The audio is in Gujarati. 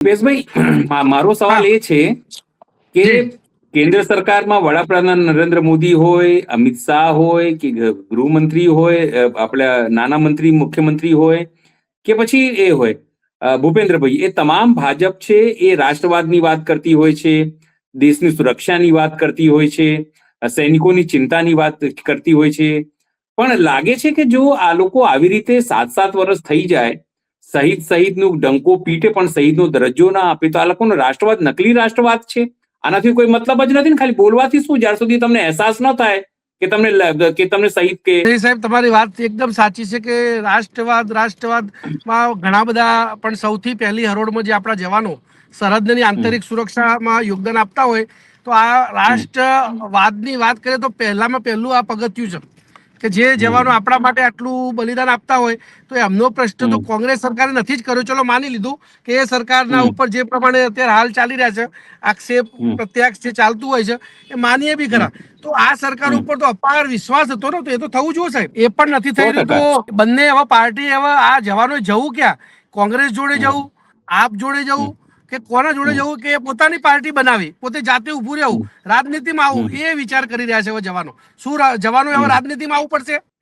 રૂપેશભાઈ, મારો સવાલ એ છે કે કેન્દ્ર સરકારમાં વડાપ્રધાન નરેન્દ્ર મોદી હોય, અમિત શાહ હોય કે ગૃહમંત્રી હોય, આપણા નાના મંત્રી મુખ્યમંત્રી હોય કે પછી એ હોય ભૂપેન્દ્રભાઈ, એ તમામ ભાજપ છે એ રાષ્ટ્રવાદની વાત કરતી હોય છે, દેશની સુરક્ષાની વાત કરતી હોય છે, સૈનિકોની ચિંતાની વાત કરતી હોય છે. પણ લાગે છે કે જો આ લોકો આવી રીતે 7-7 વર્ષ થઈ જાય, શહીદનું ડંકો પીટે પણ શહીદનો દરજ્જો ના આપે, તો આ લોકોનો રાષ્ટ્રવાદ નકલી રાષ્ટ્રવાદ છે. આનાથી કોઈ મતલબ જ નથી ને, ખાલી બોલવાથી શું, જ્યાર સુધી તમને અહેસાસ ન થાય કે તમને શહીદ કે સાહેબ તમારી વાત એકદમ સાચી છે કે રાષ્ટ્રવાદમાં ઘણા બધા, પણ સૌથી પહેલી હરોળમાં જે આપણા જવાનો સરહદની આંતરિક સુરક્ષામાં યોગદાન આપતા હોય, તો આ રાષ્ટ્રવાદની વાત કરીએ તો પહેલામાં પહેલું આ પગથિયું છે કે જે જવાનો આપણા માટે આટલું બલિદાન આપતા હોય, તો એમનો પ્રશ્ન તો કોંગ્રેસ સરકારે નથી જ કર્યો. ચલો માની લીધું કે એ સરકારના ઉપર જે પ્રમાણે અત્યારે હાલ ચાલી રહ્યા છે, આક્ષેપ પ્રત્યાક્ષ જે ચાલતું હોય છે, એ માનીએ બી ખરા. તો આ સરકાર ઉપર તો અપાર વિશ્વાસ હતો ને, તો એ તો થવું જોઈએ સાહેબ. એ પણ નથી થઈ રહ્યું. તો બંને હવે પાર્ટી, હવે આ જવાનો જવું ક્યાં? કોંગ્રેસ જોડે જવું, આપ જોડે જવું કે કોના જોડે જવું, કે પોતાની પાર્ટી બનાવી, પોતે જાતે ઉભું રહેવું, રાજનીતિમાં આવું, એ વિચાર કરી રહ્યા છે હવે જવાનો. શું જવાનો હવે રાજનીતિમાં આવવું પડશે?